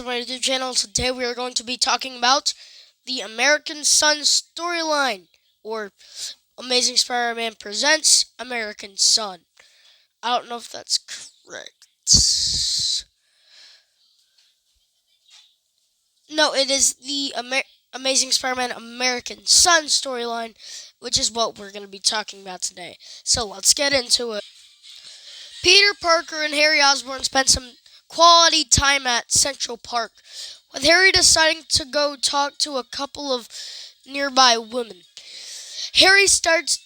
My YouTube channel. Today we are going to be talking about the American Son storyline, or Amazing Spider-Man presents American Son. I don't know if that's correct. No, it is the Amazing Spider-Man American Son storyline, which is what we're going to be talking about today. So let's get into it. Peter Parker and Harry Osborn spent some quality time at Central Park, with Harry deciding to go talk to a couple of nearby women. Harry starts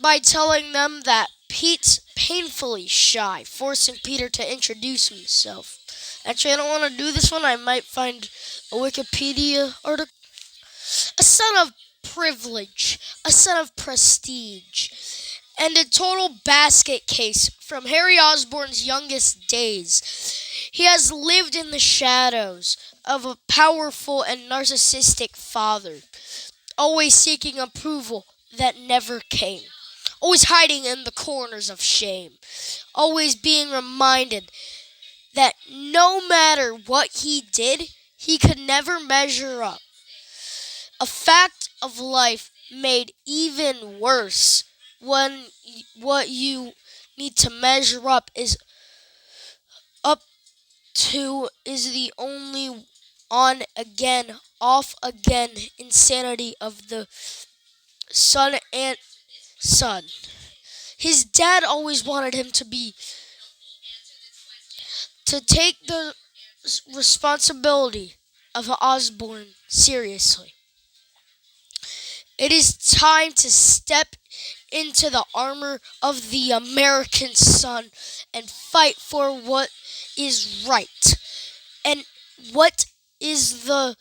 by telling them that Pete's painfully shy, forcing Peter to introduce himself. Actually, I don't want to do this one. I might find a Wikipedia article. A son of privilege, a son of prestige, and a total basket case from Harry Osborn's youngest days. He has lived in the shadows of a powerful and narcissistic father, always seeking approval that never came, always hiding in the corners of shame, always being reminded that no matter what he did, he could never measure up. A fact of life made even worse when what you need to measure up is the only on again, off again insanity of the son and son. His dad always wanted him to take the responsibility of Osborn seriously. It is time to step into the armor of the American son and fight for what is right and what is the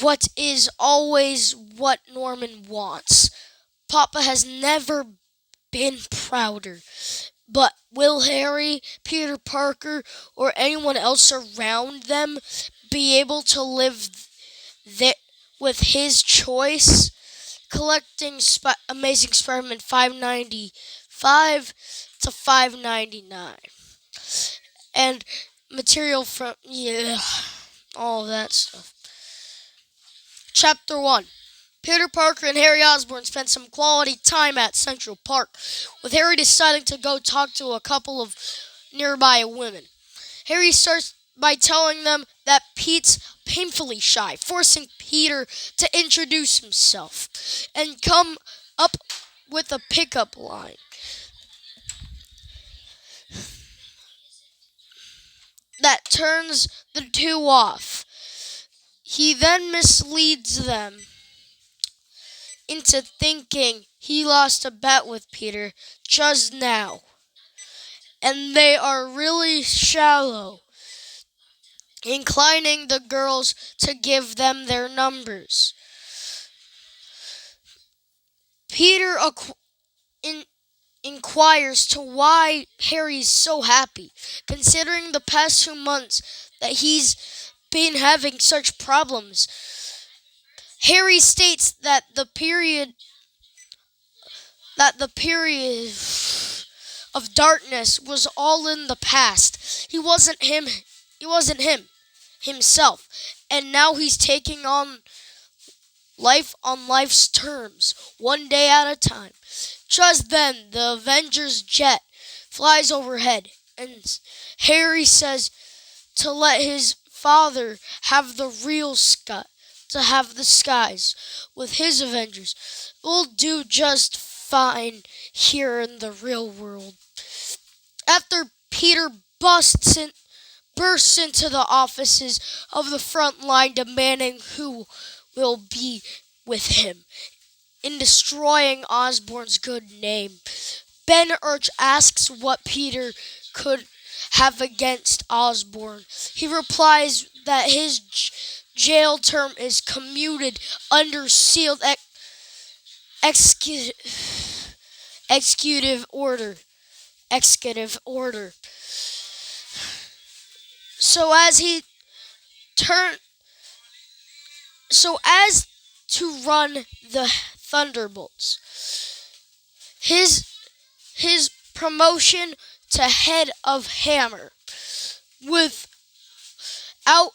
what is always what Norman wants. Papa has never been prouder. But will Harry, Peter Parker, or anyone else around them be able to live with his choice? Collecting Amazing Spider-Man 595 to 599. And material from, all that stuff. Chapter 1. Peter Parker and Harry Osborn spent some quality time at Central Park, with Harry deciding to go talk to a couple of nearby women. Harry starts by telling them that Pete's painfully shy, forcing Peter to introduce himself and come up with a pickup line that turns the two off. He then misleads them into thinking he lost a bet with Peter just now, and they are really shallow, inclining the girls to give them their numbers. Peter inquires to why Harry's so happy, considering the past 2 months that he's been having such problems. Harry states that the period of darkness was all in the past. He wasn't himself, and now he's taking on life on life's terms, one day at a time. Just then, the Avengers jet flies overhead, and Harry says to let his father have the real sky, to have the skies with his Avengers. We'll do just fine here in the real world. After Peter bursts into the offices of the front line demanding who will be with him in destroying Osborn's good name. Ben Urch asks what Peter could have against Osborn. He replies that his jail term is commuted under sealed executive order. Executive order. So as he turn, so as to run the Thunderbolts, his promotion to head of Hammer with without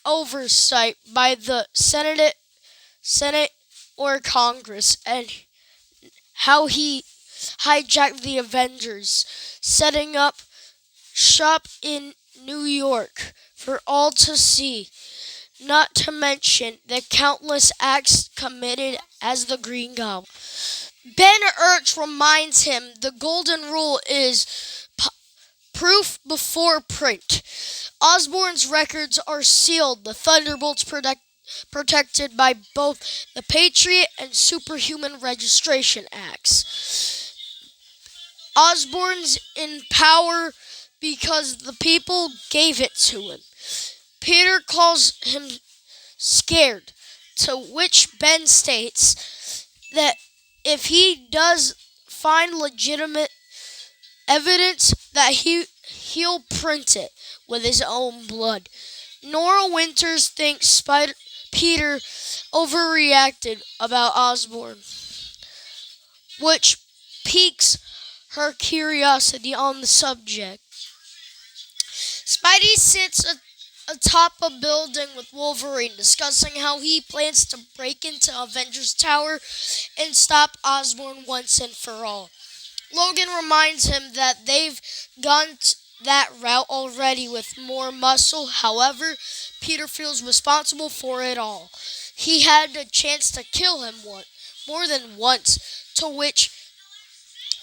oversight by the Senate or Congress, and how he hijacked the Avengers, setting up shop in New York for all to see, not to mention the countless acts committed as the Green Goblin. Ben Urch reminds him the golden rule is proof before print. Osborn's records are sealed, the Thunderbolts protected by both the Patriot and Superhuman Registration Acts. Osborn's in power because the people gave it to him. Peter calls him scared, to which Ben states that if he does find legitimate evidence that he'll print it with his own blood. Nora Winters thinks Peter overreacted about Osborn, which piques her curiosity on the subject. Spidey sits atop a building with Wolverine, discussing how he plans to break into Avengers Tower and stop Osborn once and for all. Logan reminds him that they've gone that route already with more muscle. However, Peter feels responsible for it all. He had a chance to kill him more than once, to which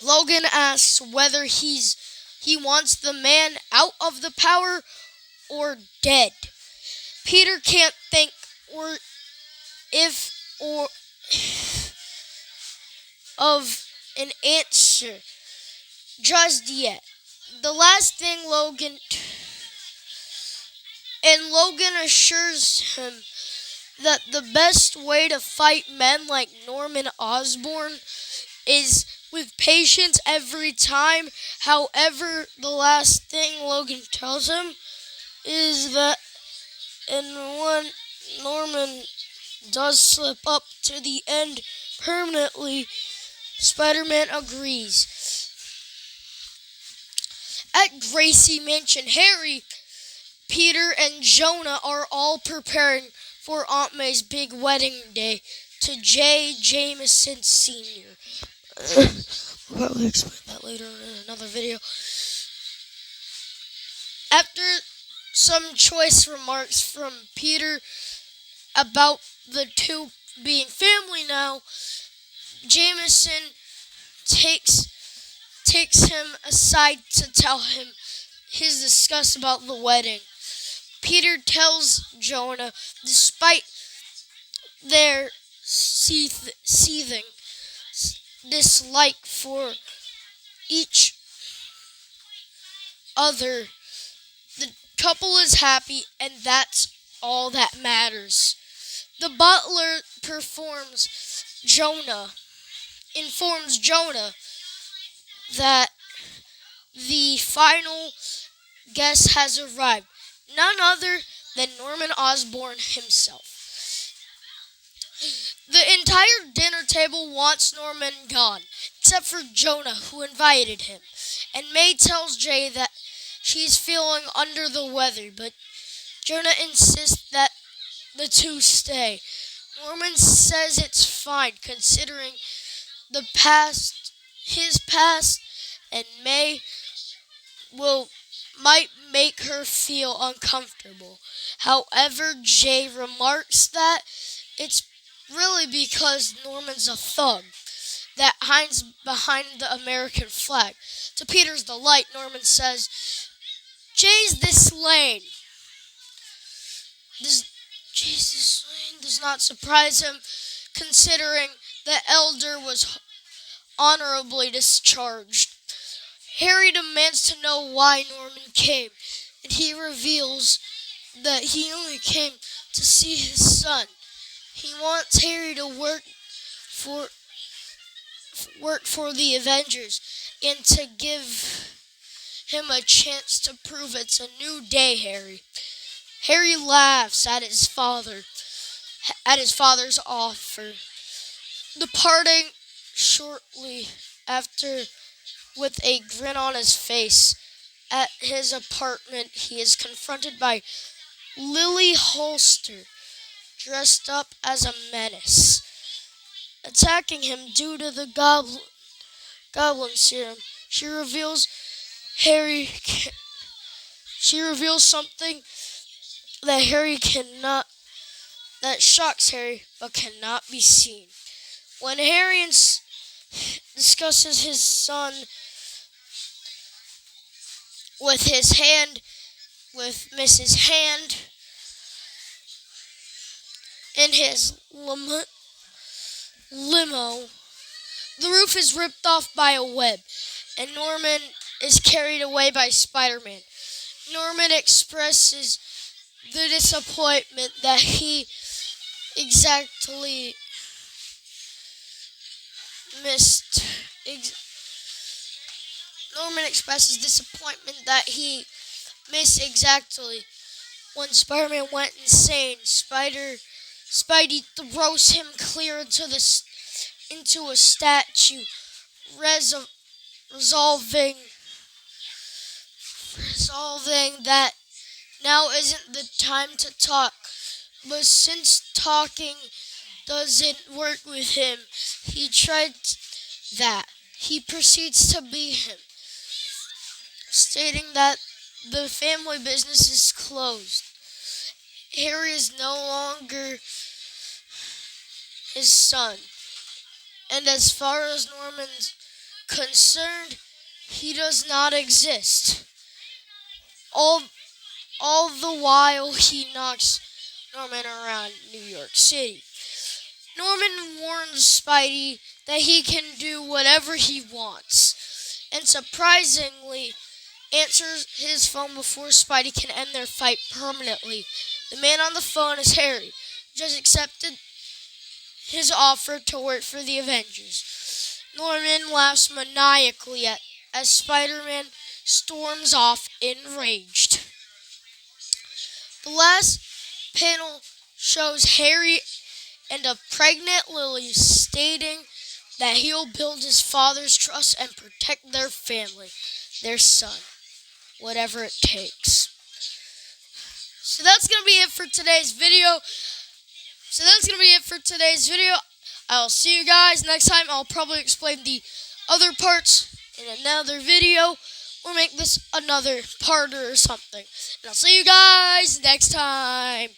Logan asks whether he wants the man out of the power or dead. Peter can't think of an answer just yet. The last thing Logan assures him that the best way to fight men like Norman Osborn is with patience every time. However, the last thing Logan tells him is that when Norman does slip up to the end permanently, Spider-Man agrees. At Gracie Mansion, Harry, Peter, and Jonah are all preparing for Aunt May's big wedding day to J. Jameson Sr. We'll probably explain that later in another video. After some choice remarks from Peter about the two being family now, Jameson takes him aside to tell him his disgust about the wedding. Peter tells Jonah, despite their seething dislike for each other, the couple is happy, and that's all that matters. The butler informs Jonah that the final guest has arrived, none other than Norman Osborn himself. The entire dinner table wants Norman gone, except for Jonah, who invited him. And May tells Jay that she's feeling under the weather, but Jonah insists that the two stay. Norman says it's fine, considering his past, and May might make her feel uncomfortable. However, Jay remarks that it's really because Norman's a thug that hides behind the American flag. To Peter's delight, Norman says, Jay's this lane. This lane does not surprise him, considering the elder was honorably discharged. Harry demands to know why Norman came, and he reveals that he only came to see his son. He wants Harry to work for the Avengers and to give him a chance to prove it's a new day, Harry. Harry laughs at his father's offer, departing shortly after with a grin on his face. At his apartment, he is confronted by Lily Holster, dressed up as a menace, attacking him due to the goblin serum. She reveals Harry. She reveals something that Harry cannot. That shocks Harry, but cannot be seen. When Harry discusses his son with his hand, with Mrs. Hand, in his limo, the roof is ripped off by a web, and Norman is carried away by Spider-Man. Norman expresses the disappointment that he exactly missed. Norman expresses disappointment that he missed exactly when Spider-Man went insane. Spidey throws him clear into a statue, resolving that now isn't the time to talk. But since talking doesn't work with him, he tried that. He proceeds to beat him, stating that the family business is closed. Harry is no longer his son, and as far as Norman's concerned, he does not exist. All the while he knocks Norman around New York City. Norman warns Spidey that he can do whatever he wants, and surprisingly answers his phone before Spidey can end their fight permanently. The man on the phone is Harry, who just accepted his offer to work for the Avengers. Norman laughs maniacally as Spider-Man storms off enraged. The last panel shows Harry and a pregnant Lily stating that he'll build his father's trust and protect their family, their son, whatever it takes. So that's going to be it for today's video. I'll see you guys next time. I'll probably explain the other parts in another video, or make this another parter or something. And I'll see you guys next time.